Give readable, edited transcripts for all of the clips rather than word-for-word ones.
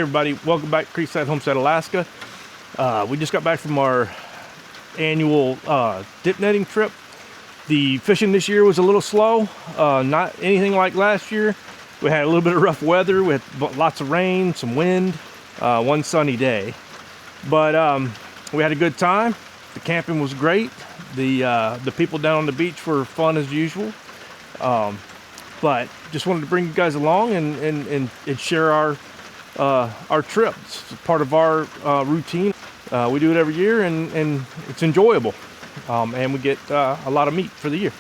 everybody, welcome back to Creekside Homestead, Alaska. We just got back from our annual dip netting trip. The fishing this year was a little slow, not anything like last year. We had a little bit of rough weather with lots of rain, some wind, one sunny day. But we had a good time. The camping was great. The people down on the beach were fun as usual. But just wanted to bring you guys along and share our trip. It's part of our routine. We do it every year, and it's enjoyable. And we get a lot of meat for the year.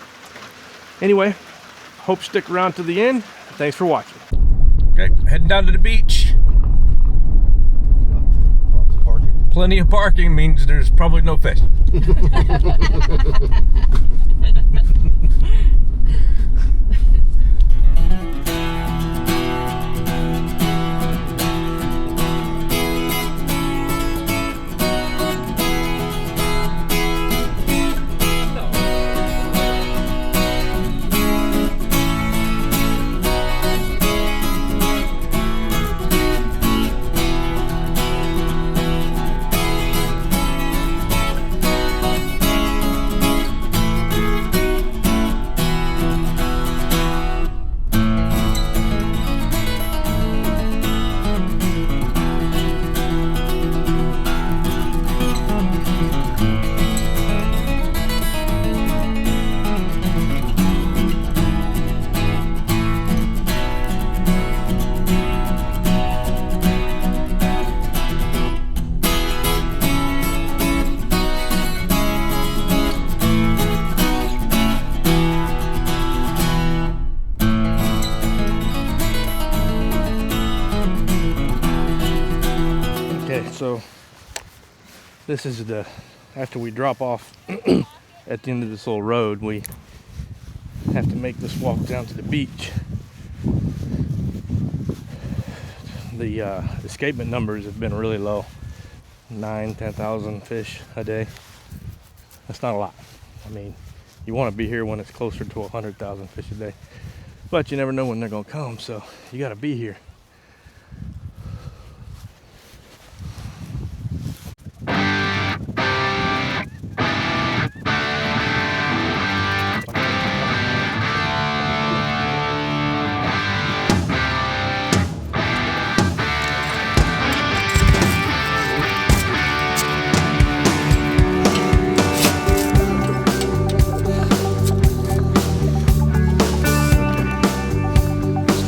Anyway, hope you stick around to the end. Thanks for watching. Okay, heading down to the beach. Lots of parking. Plenty of parking means there's probably no fish. So this is after we drop off at the end of this little road, we have to make this walk down to the beach. The escapement numbers have been really low, 10,000 fish a day. That's not a lot. I mean, you want to be here when it's closer to 100,000 fish a day, but you never know when they're gonna come, so you got to be here.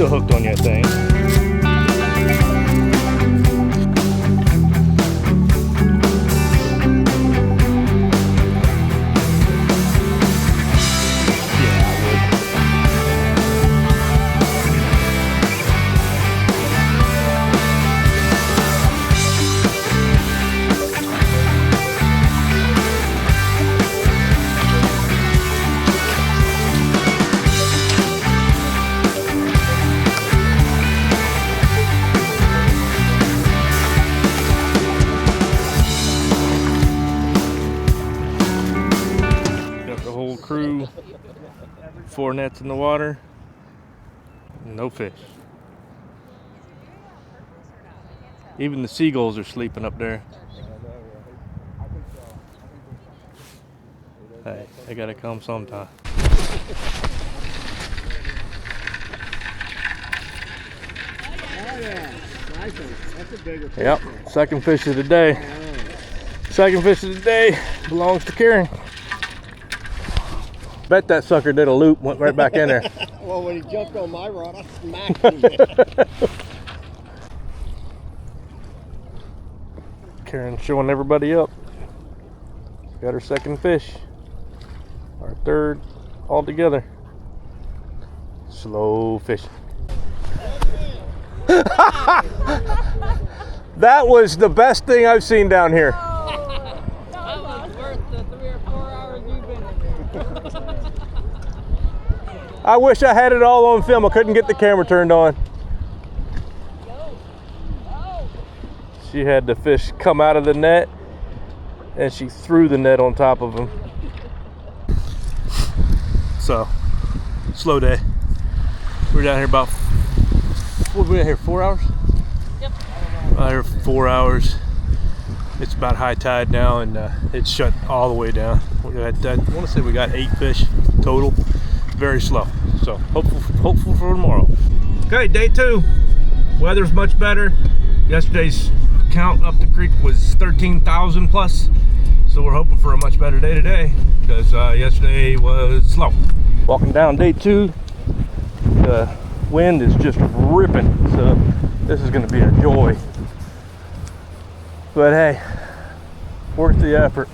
Still hooked on your thing. Crew, 4 nets in the water, no fish. Even the seagulls are sleeping up there. Hey, they gotta come sometime. Yep, second fish of the day. Second fish of the day belongs to Karen. Bet that sucker did a loop, went right back in there. Well, when he jumped on my rod, I smacked him. Karen's showing everybody up. Got her second fish. Our third all together. Slow fishing. That was the best thing I've seen down here. That was worth the 3 or 4 hours you've been in there. I wish I had it all on film. I couldn't get the camera turned on. She had the fish come out of the net and she threw the net on top of him. So, slow day. We're down here about, what were we out here, 4 hours? Yep. There 4 hours. It's about high tide now, and it's shut all the way down. I want to say we got 8 fish total. Very slow. So hopeful for tomorrow. Okay, day 2. Weather's much better. Yesterday's count up the creek was 13,000 plus. So we're hoping for a much better day today, because yesterday was slow. Walking down day 2, the wind is just ripping, so this is going to be a joy. But hey, worth the effort.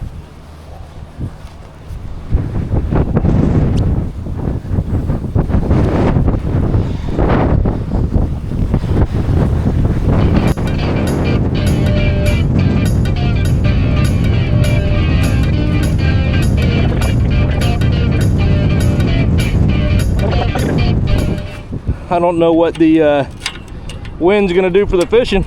I don't know what the wind's gonna do for the fishing.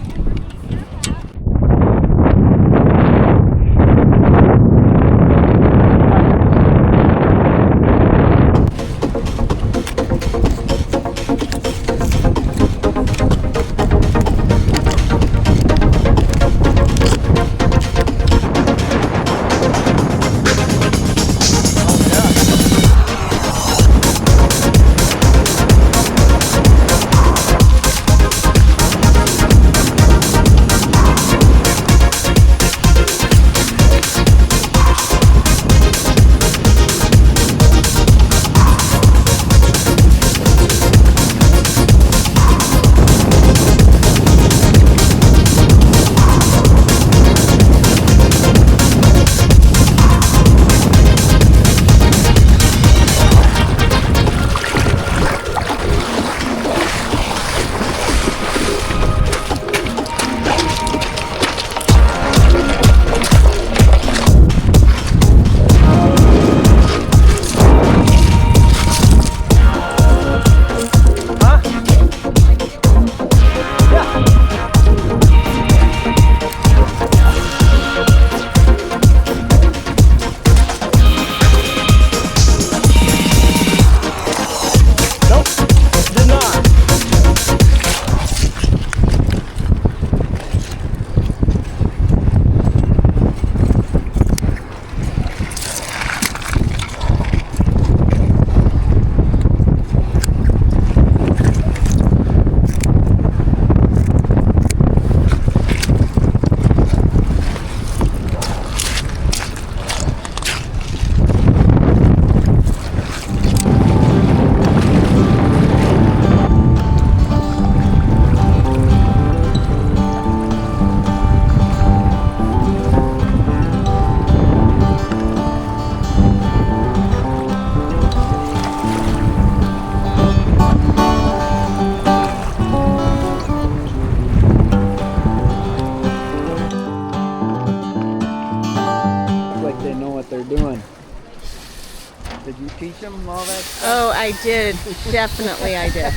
Did you teach them all that stuff? Oh, I did. Definitely I did.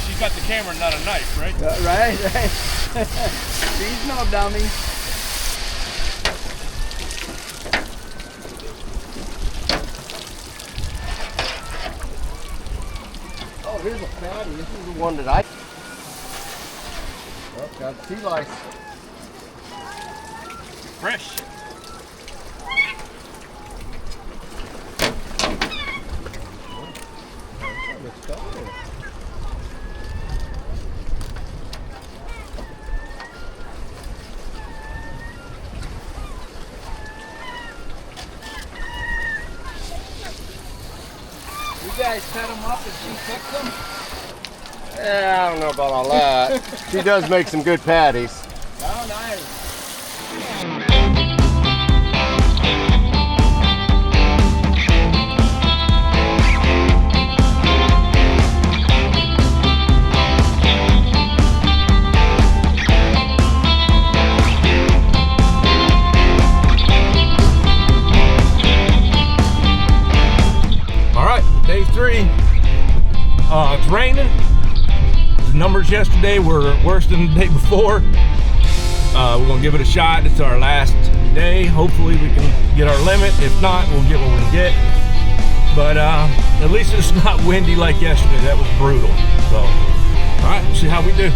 She's got the camera, not a knife, right? Right. She's no dummy. Oh, here's a fatty. This is the one that I... Oh, got sea lice. Fresh. You guys cut them up and she cooks them? Yeah, I don't know about all that. She does make some good patties. Oh, nice. Day 3, it's raining. The numbers yesterday were worse than the day before. We're gonna give it a shot. It's our last day. Hopefully we can get our limit. If not, we'll get what we can get. But at least it's not windy like yesterday. That was brutal. So, all right, we'll see how we do.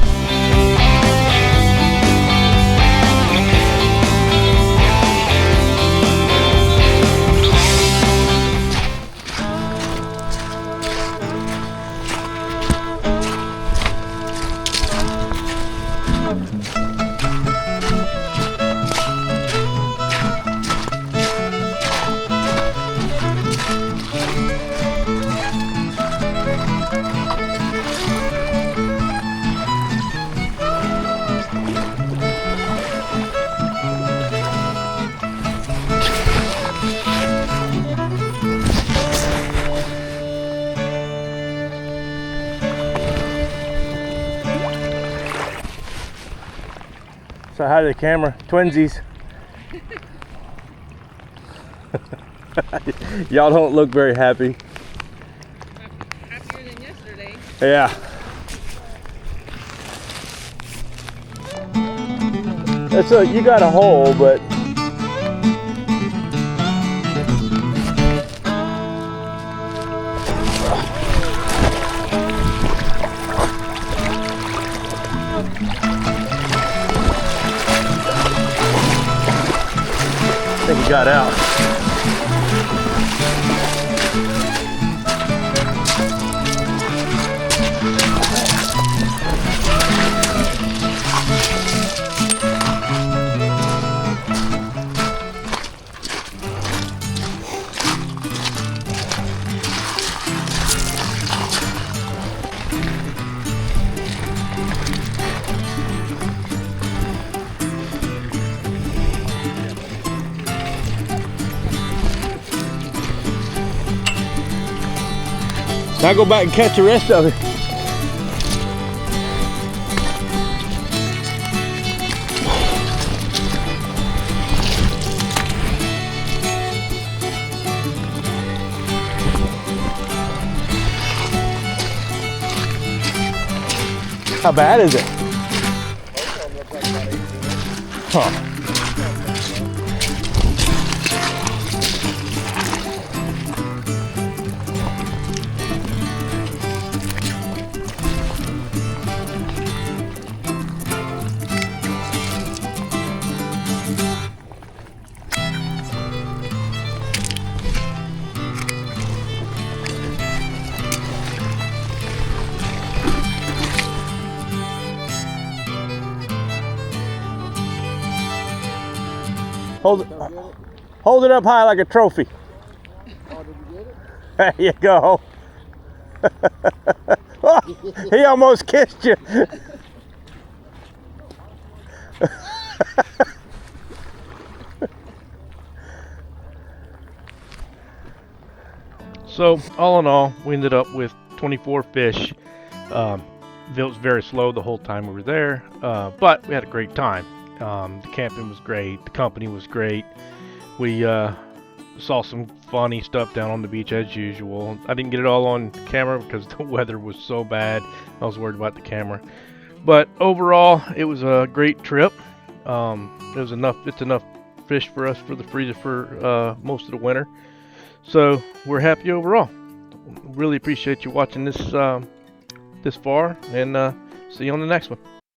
So how did the camera? Twinsies. Y'all don't look very happy. Happier than yesterday. Yeah. That's a, you got a hole, but I think he got out. Now go back and catch the rest of it. How bad is it? Huh. Hold it up high like a trophy. Oh, did you get it? There you go. Oh, he almost kissed you. So all in all, we ended up with 24 fish. It was very slow the whole time we were there, but we had a great time. The camping was great. The company was great. We saw some funny stuff down on the beach as usual. I didn't get it all on camera because the weather was so bad. I was worried about the camera. But overall, it was a great trip. It was enough. It's enough fish for us for the freezer for most of the winter. So we're happy overall. Really appreciate you watching this this far, and see you on the next one.